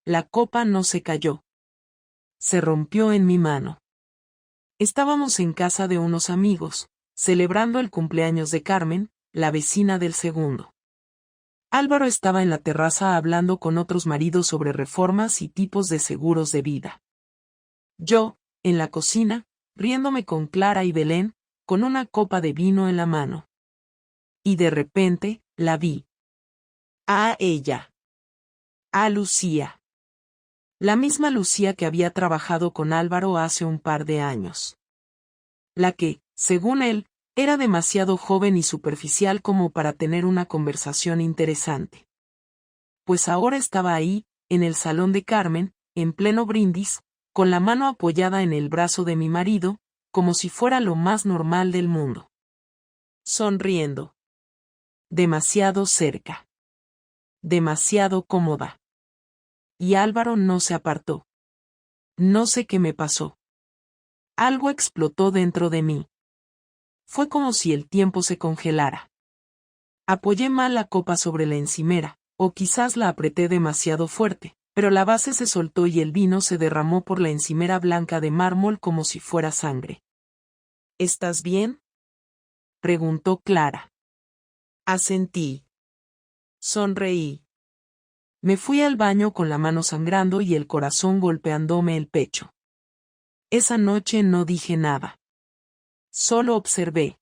la copa no se cayó. Se rompió en mi mano. Estábamos en casa de unos amigos, celebrando el cumpleaños de Carmen, la vecina del segundo. Álvaro estaba en la terraza hablando con otros maridos sobre reformas y tipos de seguros de vida. Yo, en la cocina, riéndome con Clara y Belén, con una copa de vino en la mano. Y de repente, la vi. A ella. A Lucía. La misma Lucía que había trabajado con Álvaro hace un par de años. La que, según él, era demasiado joven y superficial como para tener una conversación interesante. Pues ahora estaba ahí, en el salón de Carmen, en pleno brindis, con la mano apoyada en el brazo de mi marido, como si fuera lo más normal del mundo. Sonriendo. Demasiado cerca. Demasiado cómoda. Y Álvaro no se apartó. No sé qué me pasó. Algo explotó dentro de mí. Fue como si el tiempo se congelara. Apoyé mal la copa sobre la encimera, o quizás la apreté demasiado fuerte, pero la base se soltó y el vino se derramó por la encimera blanca de mármol como si fuera sangre. ¿Estás bien?, preguntó Clara. Asentí. Sonreí. Me fui al baño con la mano sangrando y el corazón golpeándome el pecho. Esa noche no dije nada. Solo observé.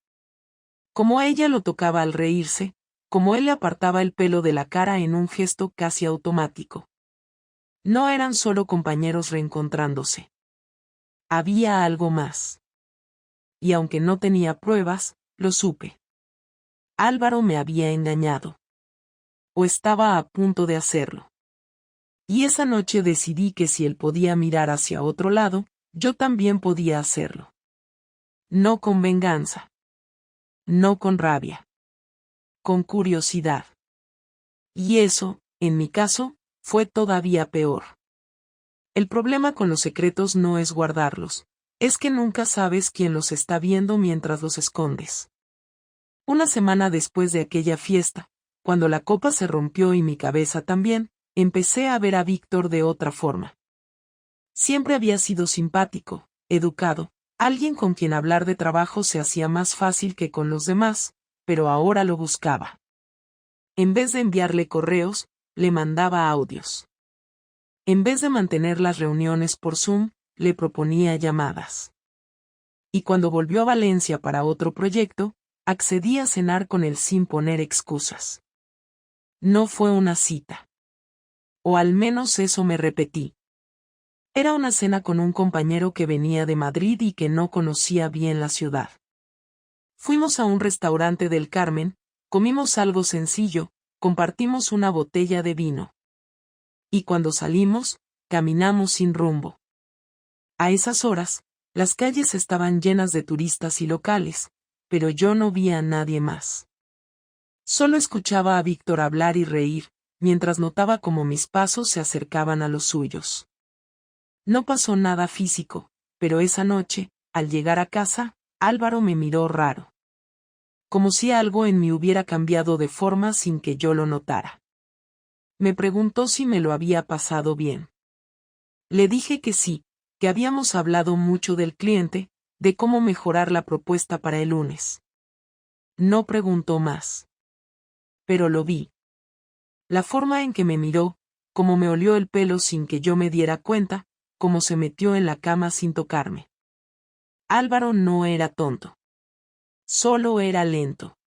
Cómo ella lo tocaba al reírse, cómo él le apartaba el pelo de la cara en un gesto casi automático. No eran solo compañeros reencontrándose. Había algo más. Y aunque no tenía pruebas, lo supe. Álvaro me había engañado. O estaba a punto de hacerlo. Y esa noche decidí que si él podía mirar hacia otro lado, yo también podía hacerlo. No con venganza. No con rabia. Con curiosidad. Y eso, en mi caso, fue todavía peor. El problema con los secretos no es guardarlos, es que nunca sabes quién los está viendo mientras los escondes. Una semana después de aquella fiesta, cuando la copa se rompió y mi cabeza también, empecé a ver a Víctor de otra forma. Siempre había sido simpático, educado, alguien con quien hablar de trabajo se hacía más fácil que con los demás, pero ahora lo buscaba. En vez de enviarle correos, le mandaba audios. En vez de mantener las reuniones por Zoom, le proponía llamadas. Y cuando volvió a Valencia para otro proyecto, accedí a cenar con él sin poner excusas. No fue una cita. O al menos eso me repetí. Era una cena con un compañero que venía de Madrid y que no conocía bien la ciudad. Fuimos a un restaurante del Carmen, comimos algo sencillo, compartimos una botella de vino. Y cuando salimos, caminamos sin rumbo. A esas horas, las calles estaban llenas de turistas y locales, pero yo no vi a nadie más. Solo escuchaba a Víctor hablar y reír, mientras notaba cómo mis pasos se acercaban a los suyos. No pasó nada físico, pero esa noche, al llegar a casa, Álvaro me miró raro. Como si algo en mí hubiera cambiado de forma sin que yo lo notara. Me preguntó si me lo había pasado bien. Le dije que sí, que habíamos hablado mucho del cliente, de cómo mejorar la propuesta para el lunes. No preguntó más. Pero lo vi. La forma en que me miró, cómo me olió el pelo sin que yo me diera cuenta, cómo se metió en la cama sin tocarme. Álvaro no era tonto. Solo era lento.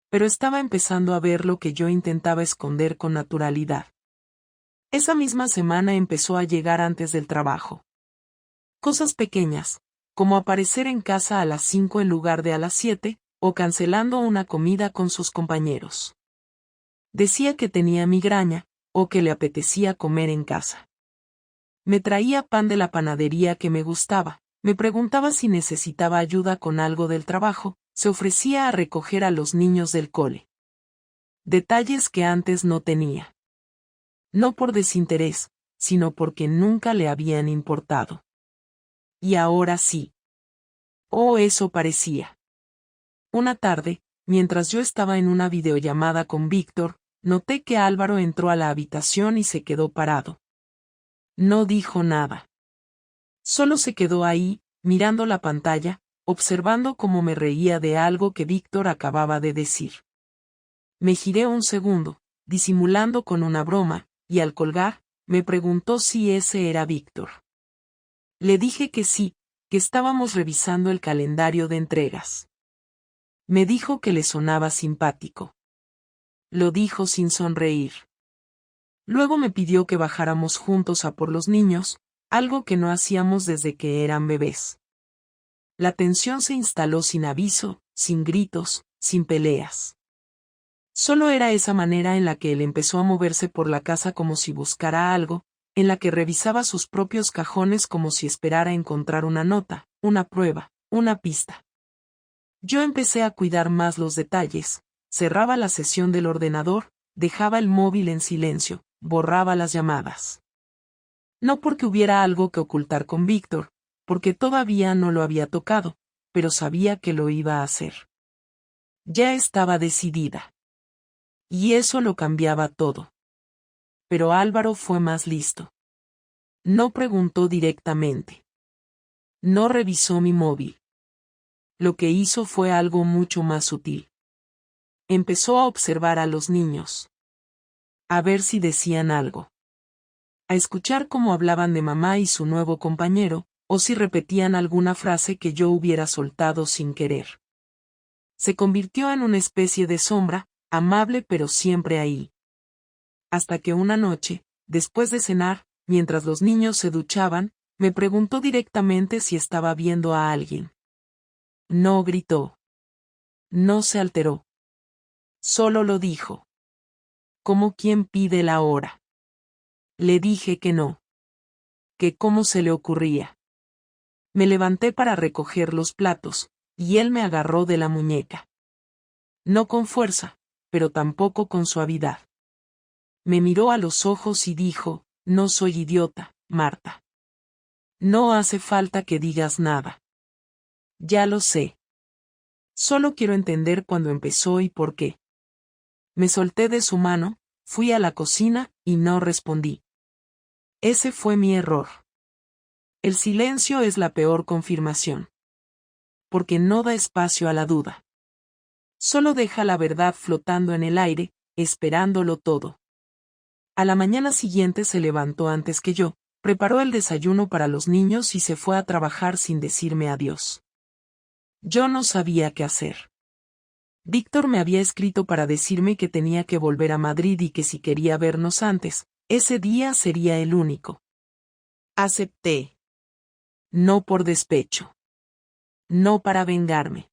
Pero estaba empezando a ver lo que yo intentaba esconder con naturalidad. Esa misma semana empezó a llegar antes del trabajo. Cosas pequeñas, como aparecer en casa a las 5 en lugar de a las 7, o cancelando una comida con sus compañeros. Decía que tenía migraña, o que le apetecía comer en casa. Me traía pan de la panadería que me gustaba, me preguntaba si necesitaba ayuda con algo del trabajo, se ofrecía a recoger a los niños del cole. Detalles que antes no tenía. No por desinterés, sino porque nunca le habían importado. Y ahora sí. Oh, eso parecía. Una tarde, mientras yo estaba en una videollamada con Víctor, noté que Álvaro entró a la habitación y se quedó parado. No dijo nada. Solo se quedó ahí, mirando la pantalla, observando cómo me reía de algo que Víctor acababa de decir. Me giré un segundo, disimulando con una broma, y al colgar, me preguntó si ese era Víctor. Le dije que sí, que estábamos revisando el calendario de entregas. Me dijo que le sonaba simpático. Lo dijo sin sonreír. Luego me pidió que bajáramos juntos a por los niños, algo que no hacíamos desde que eran bebés. La tensión se instaló sin aviso, sin gritos, sin peleas. Solo era esa manera en la que él empezó a moverse por la casa como si buscara algo, en la que revisaba sus propios cajones como si esperara encontrar una nota, una prueba, una pista. Yo empecé a cuidar más los detalles, cerraba la sesión del ordenador, dejaba el móvil en silencio, borraba las llamadas. No porque hubiera algo que ocultar con Víctor, porque todavía no lo había tocado, pero sabía que lo iba a hacer. Ya estaba decidida. Y eso lo cambiaba todo. Pero Álvaro fue más listo. No preguntó directamente. No revisó mi móvil. Lo que hizo fue algo mucho más sutil. Empezó a observar a los niños. A ver si decían algo. A escuchar cómo hablaban de mamá y su nuevo compañero, o si repetían alguna frase que yo hubiera soltado sin querer. Se convirtió en una especie de sombra, amable pero siempre ahí. Hasta que una noche, después de cenar, mientras los niños se duchaban, me preguntó directamente si estaba viendo a alguien. No gritó. No se alteró. Solo lo dijo. Como quien pide la hora. Le dije que no. Que cómo se le ocurría. Me levanté para recoger los platos, y él me agarró de la muñeca. No con fuerza, pero tampoco con suavidad. Me miró a los ojos y dijo, no soy idiota, Marta. No hace falta que digas nada. Ya lo sé. Solo quiero entender cuándo empezó y por qué. Me solté de su mano, fui a la cocina, y no respondí. Ese fue mi error. El silencio es la peor confirmación. Porque no da espacio a la duda. Solo deja la verdad flotando en el aire, esperándolo todo. A la mañana siguiente se levantó antes que yo, preparó el desayuno para los niños y se fue a trabajar sin decirme adiós. Yo no sabía qué hacer. Víctor me había escrito para decirme que tenía que volver a Madrid y que si quería vernos antes, ese día sería el único. Acepté. No por despecho. No para vengarme.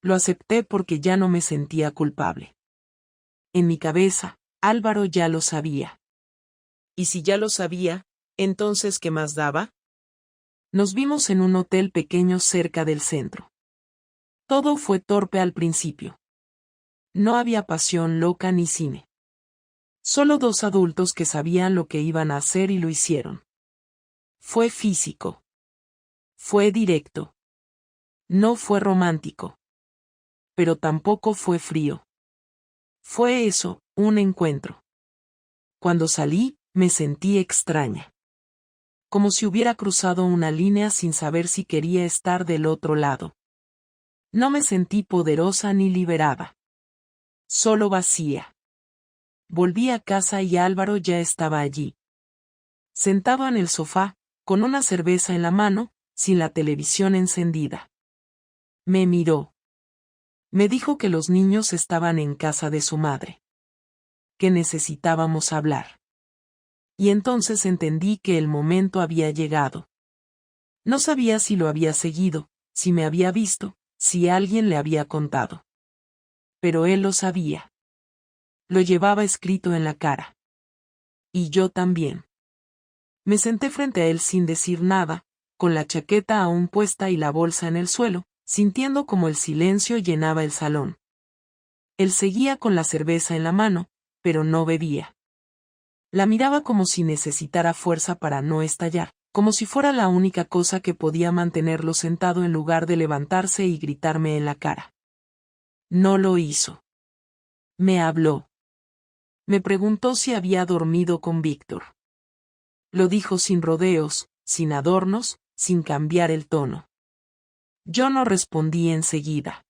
Lo acepté porque ya no me sentía culpable. En mi cabeza, Álvaro ya lo sabía. Y si ya lo sabía, entonces ¿qué más daba? Nos vimos en un hotel pequeño cerca del centro. Todo fue torpe al principio. No había pasión loca ni cine. Solo dos adultos que sabían lo que iban a hacer y lo hicieron. Fue físico. Fue directo. No fue romántico. Pero tampoco fue frío. Fue eso, un encuentro. Cuando salí, me sentí extraña. Como si hubiera cruzado una línea sin saber si quería estar del otro lado. No me sentí poderosa ni liberada. Solo vacía. Volví a casa y Álvaro ya estaba allí. Sentado en el sofá, con una cerveza en la mano, sin la televisión encendida. Me miró. Me dijo que los niños estaban en casa de su madre. Que necesitábamos hablar. Y entonces entendí que el momento había llegado. No sabía si lo había seguido, si me había visto, si alguien le había contado. Pero él lo sabía. Lo llevaba escrito en la cara. Y yo también. Me senté frente a él sin decir nada, con la chaqueta aún puesta y la bolsa en el suelo, sintiendo como el silencio llenaba el salón. Él seguía con la cerveza en la mano, pero no bebía. La miraba como si necesitara fuerza para no estallar, como si fuera la única cosa que podía mantenerlo sentado en lugar de levantarse y gritarme en la cara. No lo hizo. Me habló. Me preguntó si había dormido con Víctor. Lo dijo sin rodeos, sin adornos, sin cambiar el tono. Yo no respondí enseguida.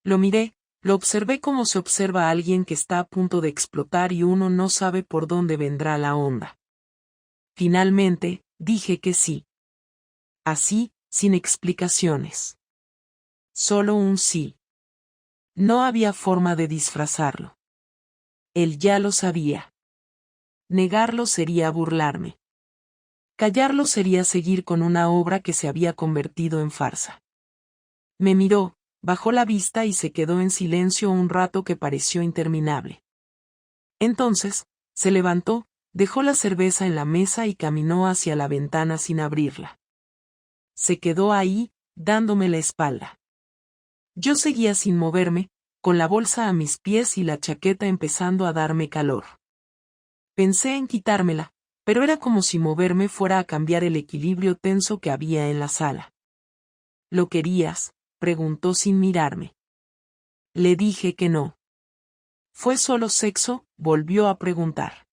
Lo miré, lo observé como se observa a alguien que está a punto de explotar y uno no sabe por dónde vendrá la onda. Finalmente, dije que sí. Así, sin explicaciones. Solo un sí. No había forma de disfrazarlo. Él ya lo sabía. Negarlo sería burlarme. Callarlo sería seguir con una obra que se había convertido en farsa. Me miró, bajó la vista y se quedó en silencio un rato que pareció interminable. Entonces, se levantó, dejó la cerveza en la mesa y caminó hacia la ventana sin abrirla. Se quedó ahí, dándome la espalda. Yo seguía sin moverme, con la bolsa a mis pies y la chaqueta empezando a darme calor. Pensé en quitármela, pero era como si moverme fuera a cambiar el equilibrio tenso que había en la sala. ¿Lo querías?, preguntó sin mirarme. Le dije que no. ¿Fue solo sexo?, volvió a preguntar.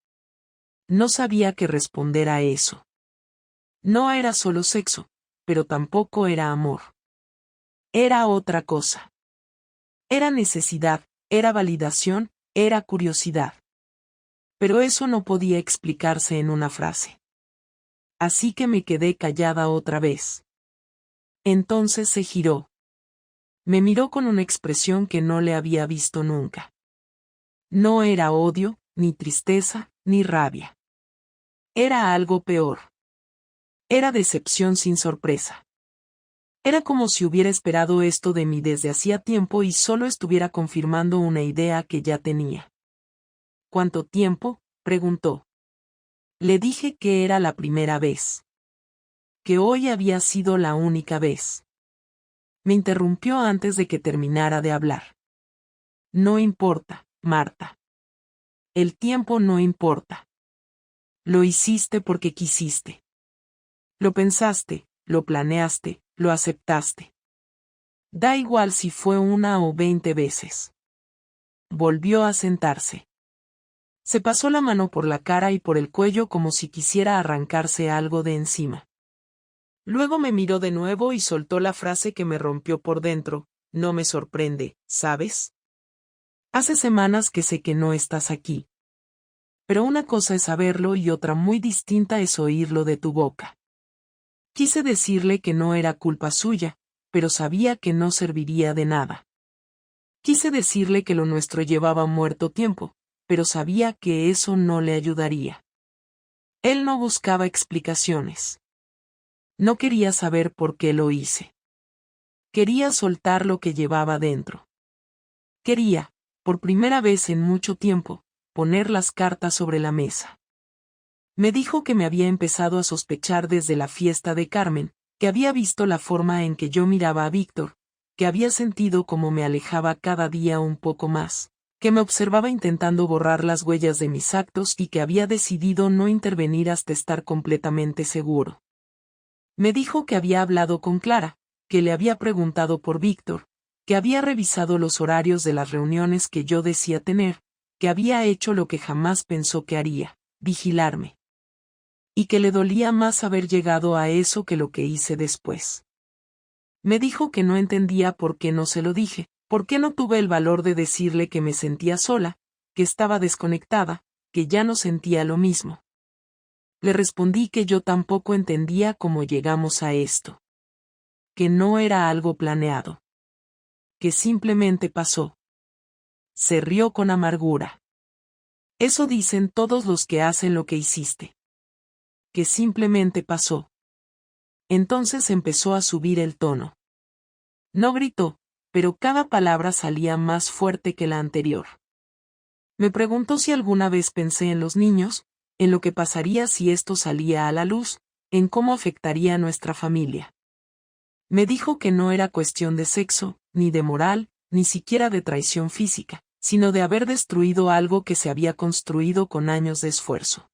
No sabía qué responder a eso. No era solo sexo, pero tampoco era amor. Era otra cosa. Era necesidad, era validación, era curiosidad. Pero eso no podía explicarse en una frase. Así que me quedé callada otra vez. Entonces se giró. Me miró con una expresión que no le había visto nunca. No era odio, ni tristeza, ni rabia. Era algo peor. Era decepción sin sorpresa. Era como si hubiera esperado esto de mí desde hacía tiempo y solo estuviera confirmando una idea que ya tenía. ¿Cuánto tiempo?, preguntó. Le dije que era la primera vez. Que hoy había sido la única vez. Me interrumpió antes de que terminara de hablar. No importa, Marta. El tiempo no importa. Lo hiciste porque quisiste. Lo pensaste, lo planeaste, lo aceptaste. Da igual si fue 1 o 20 veces. Volvió a sentarse. Se pasó la mano por la cara y por el cuello como si quisiera arrancarse algo de encima. Luego me miró de nuevo y soltó la frase que me rompió por dentro: no me sorprende, ¿sabes? Hace semanas que sé que no estás aquí. Pero una cosa es saberlo y otra muy distinta es oírlo de tu boca. Quise decirle que no era culpa suya, pero sabía que no serviría de nada. Quise decirle que lo nuestro llevaba muerto tiempo, pero sabía que eso no le ayudaría. Él no buscaba explicaciones. No quería saber por qué lo hice. Quería soltar lo que llevaba dentro. Quería, por primera vez en mucho tiempo, poner las cartas sobre la mesa. Me dijo que me había empezado a sospechar desde la fiesta de Carmen, que había visto la forma en que yo miraba a Víctor, que había sentido cómo me alejaba cada día un poco más, que me observaba intentando borrar las huellas de mis actos y que había decidido no intervenir hasta estar completamente seguro. Me dijo que había hablado con Clara, que le había preguntado por Víctor, que había revisado los horarios de las reuniones que yo decía tener, que había hecho lo que jamás pensó que haría, vigilarme. Y que le dolía más haber llegado a eso que lo que hice después. Me dijo que no entendía por qué no se lo dije, por qué no tuve el valor de decirle que me sentía sola, que estaba desconectada, que ya no sentía lo mismo. Le respondí que yo tampoco entendía cómo llegamos a esto. Que no era algo planeado. Que simplemente pasó. Se rió con amargura. Eso dicen todos los que hacen lo que hiciste. Que simplemente pasó. Entonces empezó a subir el tono. No gritó, pero cada palabra salía más fuerte que la anterior. Me preguntó si alguna vez pensé en los niños, en lo que pasaría si esto salía a la luz, en cómo afectaría a nuestra familia. Me dijo que no era cuestión de sexo, ni de moral, ni siquiera de traición física, sino de haber destruido algo que se había construido con años de esfuerzo.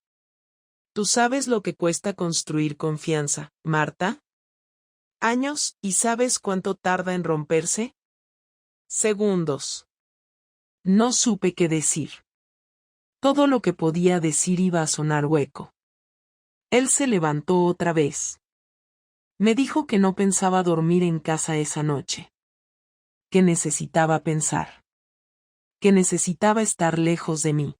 ¿Tú sabes lo que cuesta construir confianza, Marta? Años, ¿y sabes cuánto tarda en romperse? Segundos. No supe qué decir. Todo lo que podía decir iba a sonar hueco. Él se levantó otra vez. Me dijo que no pensaba dormir en casa esa noche. Que necesitaba pensar. Que necesitaba estar lejos de mí.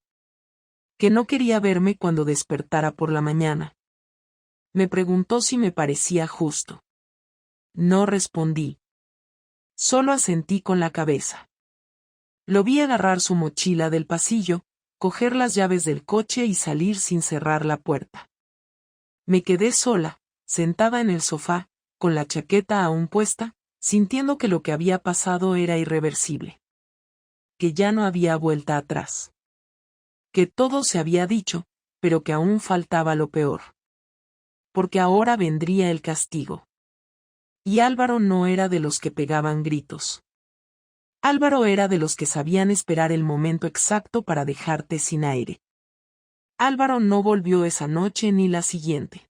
Que no quería verme cuando despertara por la mañana. Me preguntó si me parecía justo. No respondí. Solo asentí con la cabeza. Lo vi agarrar su mochila del pasillo, coger las llaves del coche y salir sin cerrar la puerta. Me quedé sola, sentada en el sofá, con la chaqueta aún puesta, sintiendo que lo que había pasado era irreversible. Que ya no había vuelta atrás. Que todo se había dicho, pero que aún faltaba lo peor. Porque ahora vendría el castigo. Y Álvaro no era de los que pegaban gritos. Álvaro era de los que sabían esperar el momento exacto para dejarte sin aire. Álvaro no volvió esa noche ni la siguiente.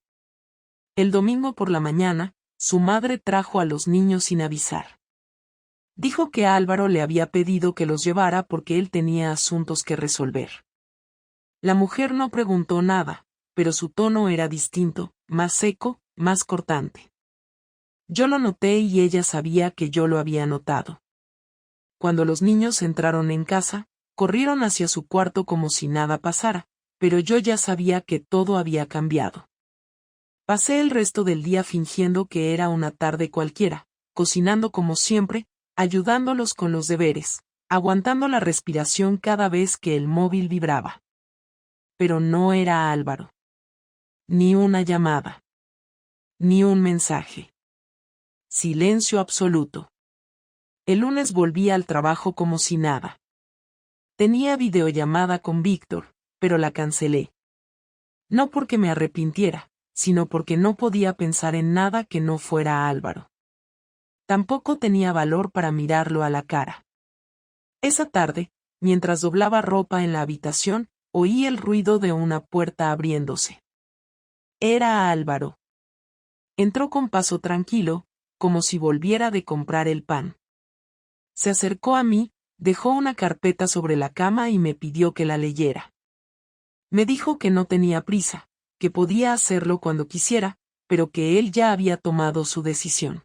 El domingo por la mañana, su madre trajo a los niños sin avisar. Dijo que Álvaro le había pedido que los llevara porque él tenía asuntos que resolver. La mujer no preguntó nada, pero su tono era distinto, más seco, más cortante. Yo lo noté y ella sabía que yo lo había notado. Cuando los niños entraron en casa, corrieron hacia su cuarto como si nada pasara, pero yo ya sabía que todo había cambiado. Pasé el resto del día fingiendo que era una tarde cualquiera, cocinando como siempre, ayudándolos con los deberes, aguantando la respiración cada vez que el móvil vibraba. Pero no era Álvaro. Ni una llamada. Ni un mensaje. Silencio absoluto. El lunes volví al trabajo como si nada. Tenía videollamada con Víctor, pero la cancelé. No porque me arrepintiera, sino porque no podía pensar en nada que no fuera Álvaro. Tampoco tenía valor para mirarlo a la cara. Esa tarde, mientras doblaba ropa en la habitación, oí el ruido de una puerta abriéndose. Era Álvaro. Entró con paso tranquilo, como si volviera de comprar el pan. Se acercó a mí, dejó una carpeta sobre la cama y me pidió que la leyera. Me dijo que no tenía prisa, que podía hacerlo cuando quisiera, pero que él ya había tomado su decisión.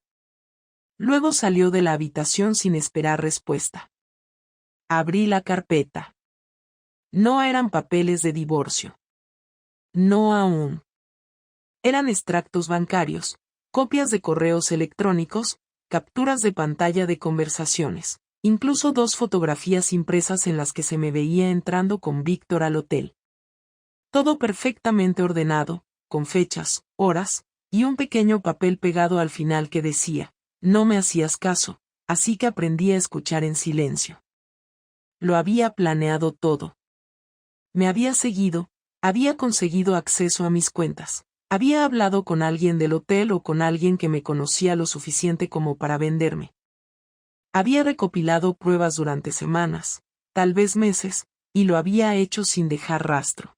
Luego salió de la habitación sin esperar respuesta. Abrí la carpeta. No eran papeles de divorcio. No aún. Eran extractos bancarios, copias de correos electrónicos, capturas de pantalla de conversaciones, incluso 2 fotografías impresas en las que se me veía entrando con Víctor al hotel. Todo perfectamente ordenado, con fechas, horas, y un pequeño papel pegado al final que decía, no me hacías caso, así que aprendí a escuchar en silencio. Lo había planeado todo. Me había seguido, había conseguido acceso a mis cuentas. Había hablado con alguien del hotel o con alguien que me conocía lo suficiente como para venderme. Había recopilado pruebas durante semanas, tal vez meses, y lo había hecho sin dejar rastro.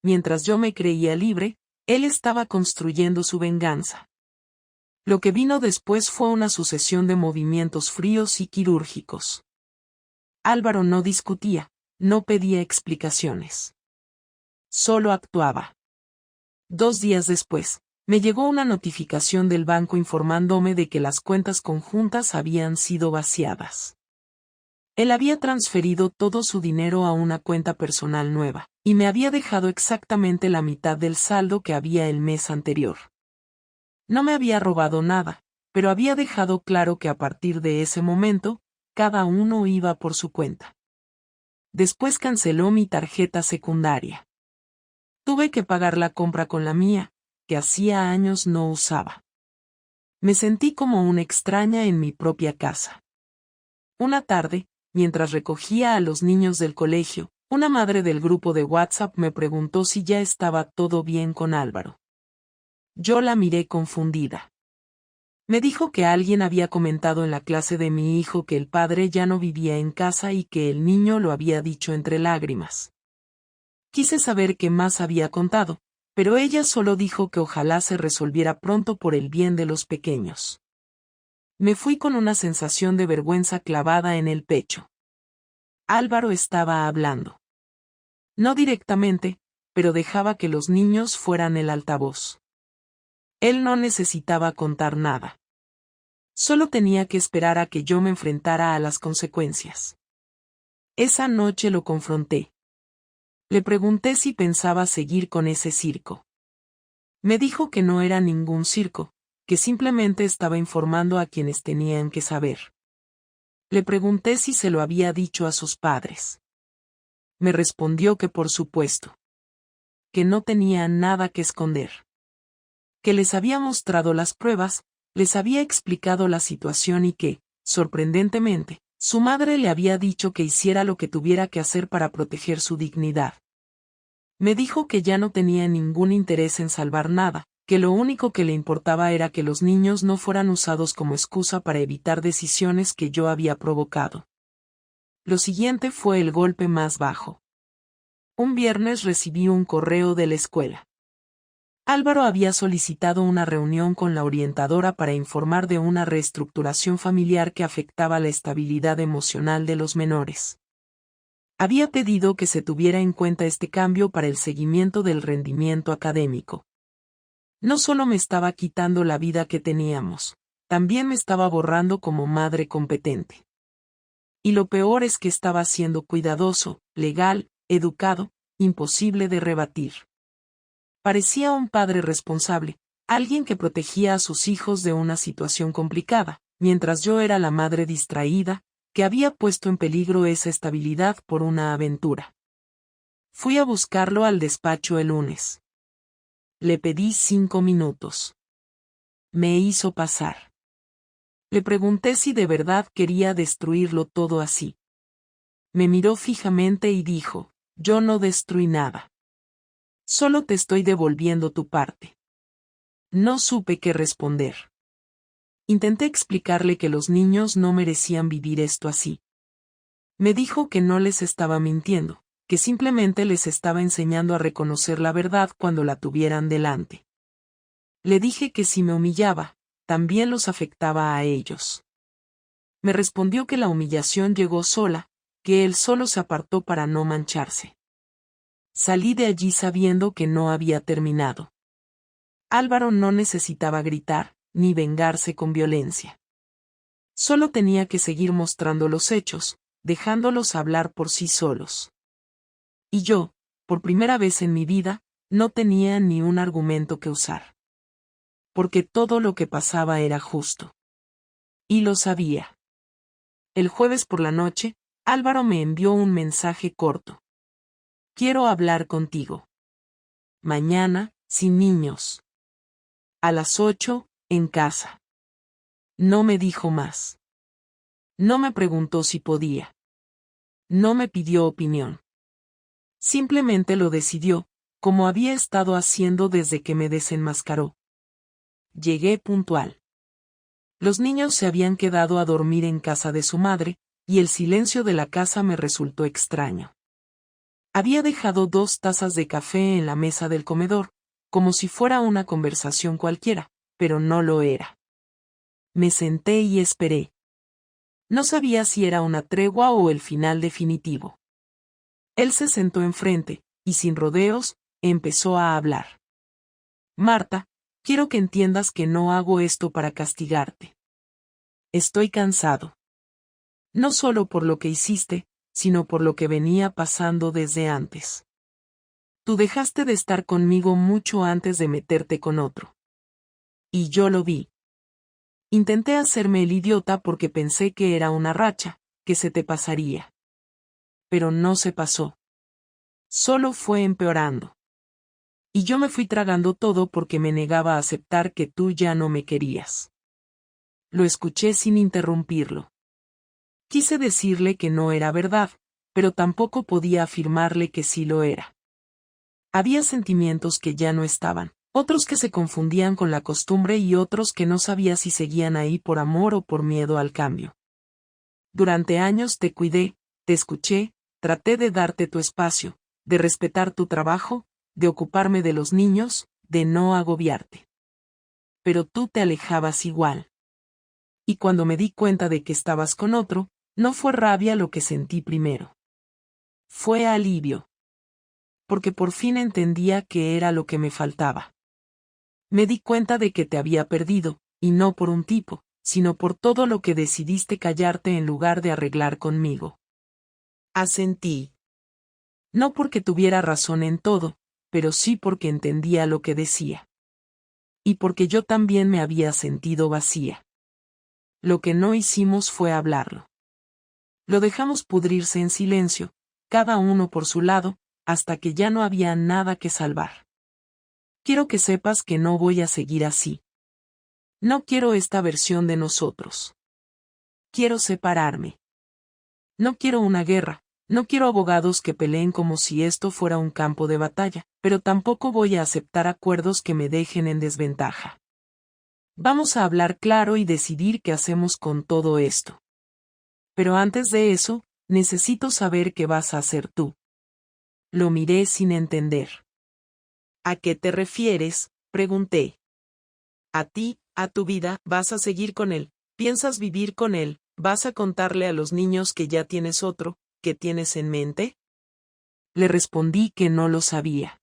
Mientras yo me creía libre, él estaba construyendo su venganza. Lo que vino después fue una sucesión de movimientos fríos y quirúrgicos. Álvaro no discutía, no pedía explicaciones. Solo actuaba. 2 días después, me llegó una notificación del banco informándome de que las cuentas conjuntas habían sido vaciadas. Él había transferido todo su dinero a una cuenta personal nueva, y me había dejado exactamente la mitad del saldo que había el mes anterior. No me había robado nada, pero había dejado claro que a partir de ese momento, cada uno iba por su cuenta. Después canceló mi tarjeta secundaria. Tuve que pagar la compra con la mía, que hacía años no usaba. Me sentí como una extraña en mi propia casa. Una tarde, mientras recogía a los niños del colegio, una madre del grupo de WhatsApp me preguntó si ya estaba todo bien con Álvaro. Yo la miré confundida. Me dijo que alguien había comentado en la clase de mi hijo que el padre ya no vivía en casa y que el niño lo había dicho entre lágrimas. Quise saber qué más había contado, pero ella solo dijo que ojalá se resolviera pronto por el bien de los pequeños. Me fui con una sensación de vergüenza clavada en el pecho. Álvaro estaba hablando. No directamente, pero dejaba que los niños fueran el altavoz. Él no necesitaba contar nada. Solo tenía que esperar a que yo me enfrentara a las consecuencias. Esa noche lo confronté. Le pregunté si pensaba seguir con ese circo. Me dijo que no era ningún circo, que simplemente estaba informando a quienes tenían que saber. Le pregunté si se lo había dicho a sus padres. Me respondió que por supuesto. Que no tenía nada que esconder. Que les había mostrado las pruebas, les había explicado la situación y que, sorprendentemente, su madre le había dicho que hiciera lo que tuviera que hacer para proteger su dignidad. Me dijo que ya no tenía ningún interés en salvar nada, que lo único que le importaba era que los niños no fueran usados como excusa para evitar decisiones que yo había provocado. Lo siguiente fue el golpe más bajo. Un viernes recibí un correo de la escuela. Álvaro había solicitado una reunión con la orientadora para informar de una reestructuración familiar que afectaba la estabilidad emocional de los menores. Había pedido que se tuviera en cuenta este cambio para el seguimiento del rendimiento académico. No solo me estaba quitando la vida que teníamos, también me estaba borrando como madre competente. Y lo peor es que estaba siendo cuidadoso, legal, educado, imposible de rebatir. Parecía un padre responsable, alguien que protegía a sus hijos de una situación complicada, mientras yo era la madre distraída, que había puesto en peligro esa estabilidad por una aventura. Fui a buscarlo al despacho el lunes. Le pedí 5 minutos. Me hizo pasar. Le pregunté si de verdad quería destruirlo todo así. Me miró fijamente y dijo, yo no destruí nada. Solo te estoy devolviendo tu parte. No supe qué responder. Intenté explicarle que los niños no merecían vivir esto así. Me dijo que no les estaba mintiendo, que simplemente les estaba enseñando a reconocer la verdad cuando la tuvieran delante. Le dije que si me humillaba, también los afectaba a ellos. Me respondió que la humillación llegó sola, que él solo se apartó para no mancharse. Salí de allí sabiendo que no había terminado. Álvaro no necesitaba gritar, ni vengarse con violencia. Solo tenía que seguir mostrando los hechos, dejándolos hablar por sí solos. Y yo, por primera vez en mi vida, no tenía ni un argumento que usar. Porque todo lo que pasaba era justo. Y lo sabía. El jueves por la noche, Álvaro me envió un mensaje corto. Quiero hablar contigo. Mañana, sin niños. A las 8, en casa. No me dijo más. No me preguntó si podía. No me pidió opinión. Simplemente lo decidió, como había estado haciendo desde que me desenmascaró. Llegué puntual. Los niños se habían quedado a dormir en casa de su madre, y el silencio de la casa me resultó extraño. Había dejado 2 tazas de café en la mesa del comedor, como si fuera una conversación cualquiera, pero no lo era. Me senté y esperé. No sabía si era una tregua o el final definitivo. Él se sentó enfrente, y sin rodeos, empezó a hablar. Marta, quiero que entiendas que no hago esto para castigarte. Estoy cansado. No solo por lo que hiciste, sino por lo que venía pasando desde antes. Tú dejaste de estar conmigo mucho antes de meterte con otro. Y yo lo vi. Intenté hacerme el idiota porque pensé que era una racha, que se te pasaría. Pero no se pasó. Solo fue empeorando. Y yo me fui tragando todo porque me negaba a aceptar que tú ya no me querías. Lo escuché sin interrumpirlo. Quise decirle que no era verdad, pero tampoco podía afirmarle que sí lo era. Había sentimientos que ya no estaban, otros que se confundían con la costumbre y otros que no sabía si seguían ahí por amor o por miedo al cambio. Durante años te cuidé, te escuché, traté de darte tu espacio, de respetar tu trabajo, de ocuparme de los niños, de no agobiarte. Pero tú te alejabas igual. Y cuando me di cuenta de que estabas con otro, no fue rabia lo que sentí primero. Fue alivio. porque por fin entendía qué era lo que me faltaba. Me di cuenta de que te había perdido, y no por un tipo, sino por todo lo que decidiste callarte en lugar de arreglar conmigo. Asentí. No porque tuviera razón en todo, pero sí porque entendía lo que decía. Y porque yo también me había sentido vacía. Lo que no hicimos fue hablarlo. Lo dejamos pudrirse en silencio, cada uno por su lado, hasta que ya no había nada que salvar. Quiero que sepas que no voy a seguir así. No quiero esta versión de nosotros. Quiero separarme. No quiero una guerra, no quiero abogados que peleen como si esto fuera un campo de batalla, pero tampoco voy a aceptar acuerdos que me dejen en desventaja. Vamos a hablar claro y decidir qué hacemos con todo esto. Pero antes de eso, necesito saber qué vas a hacer tú. Lo miré sin entender. ¿A qué te refieres?, pregunté. A ti, a tu vida, vas a seguir con él, piensas vivir con él, vas a contarle a los niños que ya tienes otro, ¿qué tienes en mente? Le respondí que no lo sabía.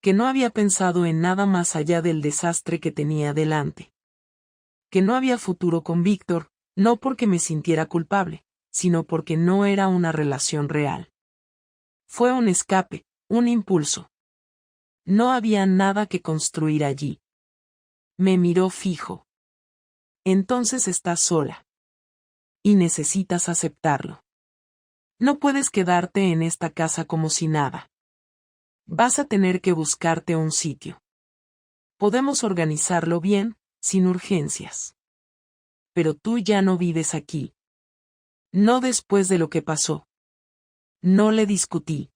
Que no había pensado en nada más allá del desastre que tenía delante. Que no había futuro con Víctor, no porque me sintiera culpable, sino porque no era una relación real. Fue un escape, un impulso. No había nada que construir allí. Me miró fijo. Entonces estás sola. Y necesitas aceptarlo. No puedes quedarte en esta casa como si nada. Vas a tener que buscarte un sitio. Podemos organizarlo bien, sin urgencias. Pero tú ya no vives aquí. No después de lo que pasó. No le discutí.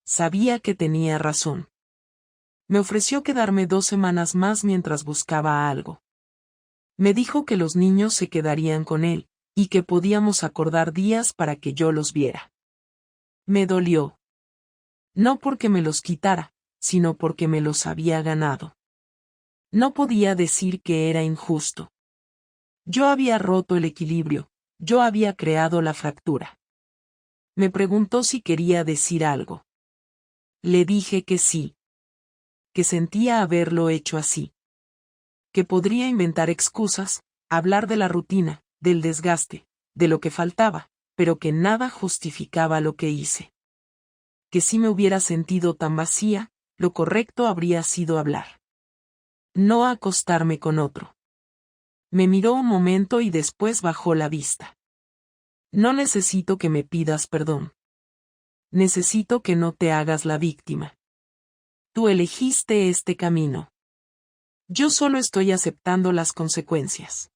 Sabía que tenía razón. Me ofreció quedarme 2 semanas más mientras buscaba algo. Me dijo que los niños se quedarían con él, y que podíamos acordar días para que yo los viera. Me dolió. No porque me los quitara, sino porque me los había ganado. No podía decir que era injusto. Yo había roto el equilibrio, yo había creado la fractura. Me preguntó si quería decir algo. Le dije que sí. Que sentía haberlo hecho así. Que podría inventar excusas, hablar de la rutina, del desgaste, de lo que faltaba, pero que nada justificaba lo que hice. Que si me hubiera sentido tan vacía, lo correcto habría sido hablar. No acostarme con otro. Me miró un momento y después bajó la vista. No necesito que me pidas perdón. Necesito que no te hagas la víctima. Tú elegiste este camino. Yo solo estoy aceptando las consecuencias.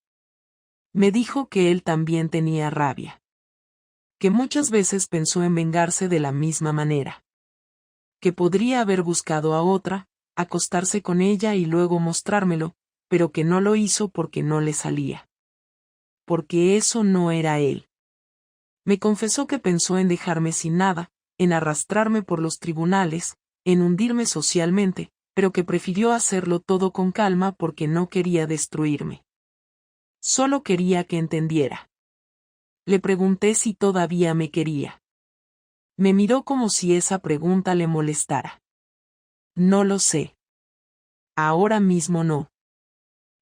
Me dijo que él también tenía rabia. Que muchas veces pensó en vengarse de la misma manera. Que podría haber buscado a otra, acostarse con ella y luego mostrármelo, pero que no lo hizo porque no le salía. Porque eso no era él. Me confesó que pensó en dejarme sin nada, en arrastrarme por los tribunales, en hundirme socialmente, pero que prefirió hacerlo todo con calma porque no quería destruirme. Solo quería que entendiera. Le pregunté si todavía me quería. Me miró como si esa pregunta le molestara. No lo sé. Ahora mismo no.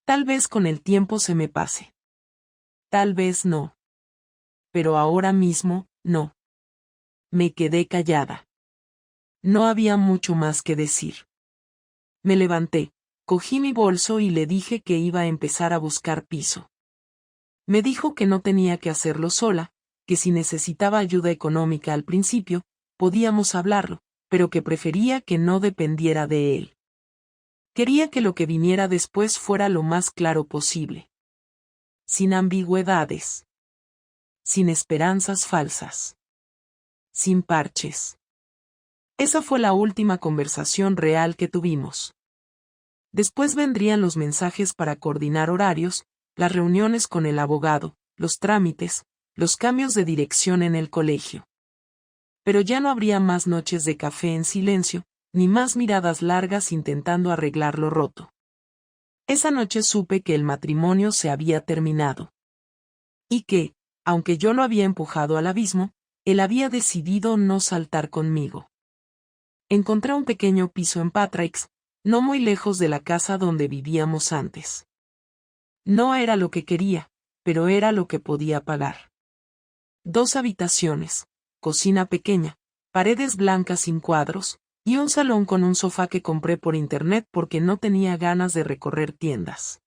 Tal vez con el tiempo se me pase. Tal vez no. Pero ahora mismo, no. Me quedé callada. No había mucho más que decir. Me levanté, cogí mi bolso y le dije que iba a empezar a buscar piso. Me dijo que no tenía que hacerlo sola, que si necesitaba ayuda económica al principio, podíamos hablarlo, pero que prefería que no dependiera de él. Quería que lo que viniera después fuera lo más claro posible. Sin ambigüedades. Sin esperanzas falsas. Sin parches. Esa fue la última conversación real que tuvimos. Después vendrían los mensajes para coordinar horarios, las reuniones con el abogado, los trámites, los cambios de dirección en el colegio. Pero ya no habría más noches de café en silencio, ni más miradas largas intentando arreglar lo roto. Esa noche supe que el matrimonio se había terminado. Y que, aunque yo lo había empujado al abismo, él había decidido no saltar conmigo. Encontré un pequeño piso en Patrick's, no muy lejos de la casa donde vivíamos antes. No era lo que quería, pero era lo que podía pagar. 2 habitaciones, cocina pequeña, paredes blancas sin cuadros, y un salón con un sofá que compré por internet porque no tenía ganas de recorrer tiendas.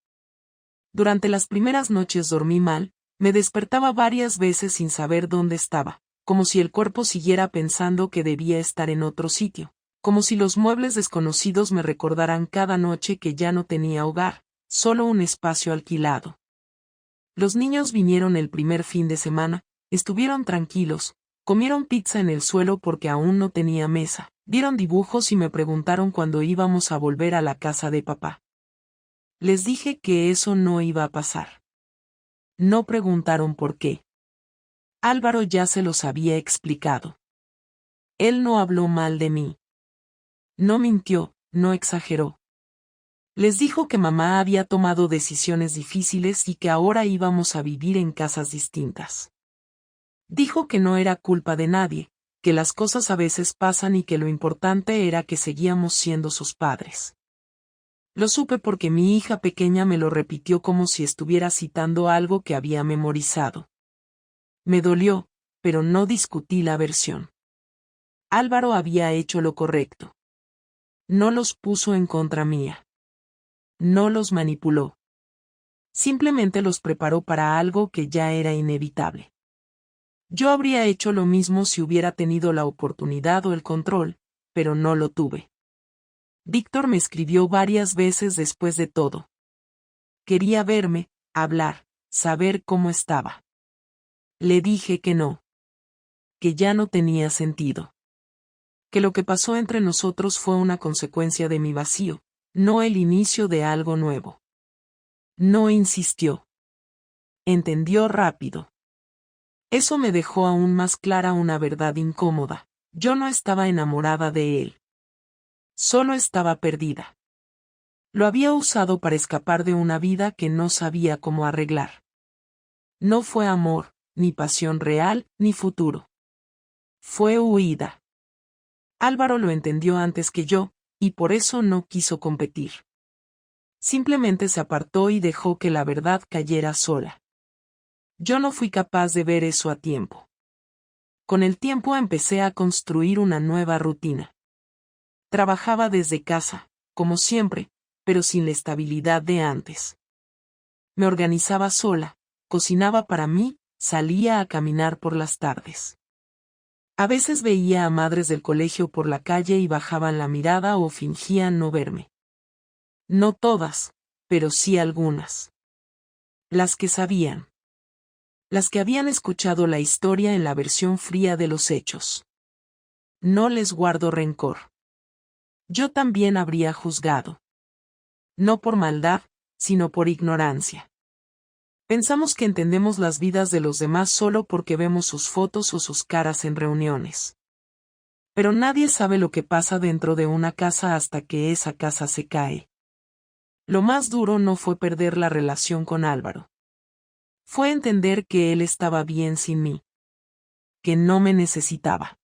Durante las primeras noches dormí mal, me despertaba varias veces sin saber dónde estaba, como si el cuerpo siguiera pensando que debía estar en otro sitio, como si los muebles desconocidos me recordaran cada noche que ya no tenía hogar, solo un espacio alquilado. Los niños vinieron el primer fin de semana, estuvieron tranquilos, comieron pizza en el suelo porque aún no tenía mesa, vieron dibujos y me preguntaron cuándo íbamos a volver a la casa de papá. Les dije que eso no iba a pasar. No preguntaron por qué. Álvaro ya se los había explicado. Él no habló mal de mí. No mintió, no exageró. Les dijo que mamá había tomado decisiones difíciles y que ahora íbamos a vivir en casas distintas. Dijo que no era culpa de nadie, que las cosas a veces pasan y que lo importante era que seguíamos siendo sus padres. Lo supe porque mi hija pequeña me lo repitió como si estuviera citando algo que había memorizado. Me dolió, pero no discutí la versión. Álvaro había hecho lo correcto. No los puso en contra mía. No los manipuló. Simplemente los preparó para algo que ya era inevitable. Yo habría hecho lo mismo si hubiera tenido la oportunidad o el control, pero no lo tuve. Víctor me escribió varias veces después de todo. Quería verme, hablar, saber cómo estaba. Le dije que no. Que ya no tenía sentido. Que lo que pasó entre nosotros fue una consecuencia de mi vacío, no el inicio de algo nuevo. No insistió. Entendió rápido. Eso me dejó aún más clara una verdad incómoda. Yo no estaba enamorada de él. Solo estaba perdida. Lo había usado para escapar de una vida que no sabía cómo arreglar. No fue amor, ni pasión real, ni futuro. Fue huida. Álvaro lo entendió antes que yo, y por eso no quiso competir. Simplemente se apartó y dejó que la verdad cayera sola. Yo no fui capaz de ver eso a tiempo. Con el tiempo empecé a construir una nueva rutina. Trabajaba desde casa, como siempre, pero sin la estabilidad de antes. Me organizaba sola, cocinaba para mí, salía a caminar por las tardes. A veces veía a madres del colegio por la calle y bajaban la mirada o fingían no verme. No todas, pero sí algunas. Las que sabían. Las que habían escuchado la historia en la versión fría de los hechos. No les guardo rencor. Yo también habría juzgado. No por maldad, sino por ignorancia. Pensamos que entendemos las vidas de los demás solo porque vemos sus fotos o sus caras en reuniones. Pero nadie sabe lo que pasa dentro de una casa hasta que esa casa se cae. Lo más duro no fue perder la relación con Álvaro. Fue entender que él estaba bien sin mí. Que no me necesitaba.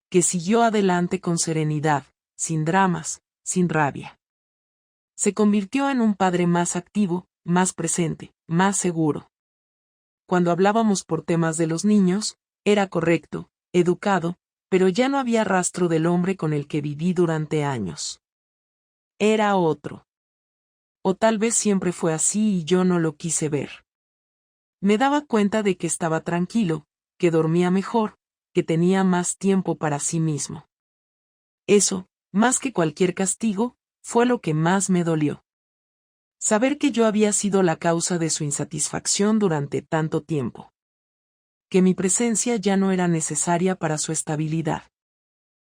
Que siguió adelante con serenidad, sin dramas, sin rabia. Se convirtió en un padre más activo, más presente, más seguro. Cuando hablábamos por temas de los niños, era correcto, educado, pero ya no había rastro del hombre con el que viví durante años. Era otro. O tal vez siempre fue así y yo no lo quise ver. Me daba cuenta de que estaba tranquilo, que dormía mejor, que tenía más tiempo para sí mismo. Eso, más que cualquier castigo, fue lo que más me dolió. Saber que yo había sido la causa de su insatisfacción durante tanto tiempo. Que mi presencia ya no era necesaria para su estabilidad.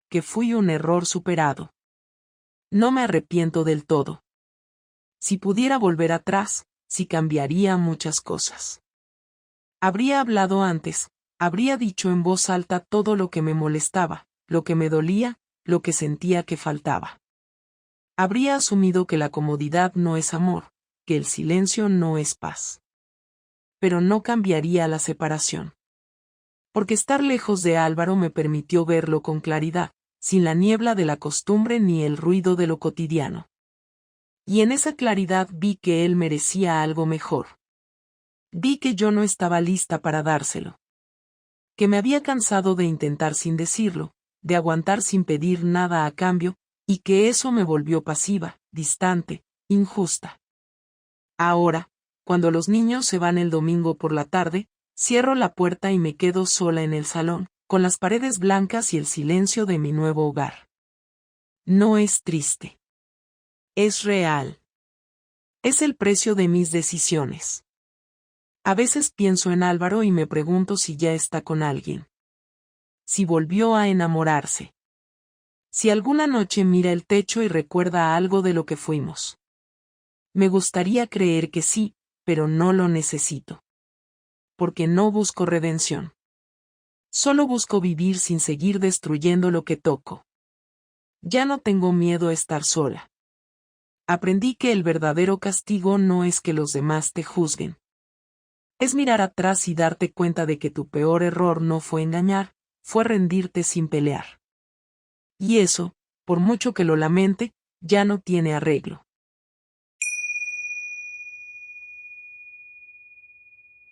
Que fui un error superado. No me arrepiento del todo. Si pudiera volver atrás, sí cambiaría muchas cosas. Habría hablado antes, habría dicho en voz alta todo lo que me molestaba, lo que me dolía, lo que sentía que faltaba. Habría asumido que la comodidad no es amor, que el silencio no es paz. Pero no cambiaría la separación. Porque estar lejos de Álvaro me permitió verlo con claridad, sin la niebla de la costumbre ni el ruido de lo cotidiano. Y en esa claridad vi que él merecía algo mejor. Vi que yo no estaba lista para dárselo. Que me había cansado de intentar sin decirlo, de aguantar sin pedir nada a cambio, y que eso me volvió pasiva, distante, injusta. Ahora, cuando los niños se van el domingo por la tarde, cierro la puerta y me quedo sola en el salón, con las paredes blancas y el silencio de mi nuevo hogar. No es triste. Es real. Es el precio de mis decisiones. A veces pienso en Álvaro y me pregunto si ya está con alguien. Si volvió a enamorarse. Si alguna noche mira el techo y recuerda algo de lo que fuimos. Me gustaría creer que sí, pero no lo necesito. Porque no busco redención. Solo busco vivir sin seguir destruyendo lo que toco. Ya no tengo miedo a estar sola. Aprendí que el verdadero castigo no es que los demás te juzguen. Es mirar atrás y darte cuenta de que tu peor error no fue engañar, fue rendirte sin pelear. Y eso, por mucho que lo lamente, ya no tiene arreglo.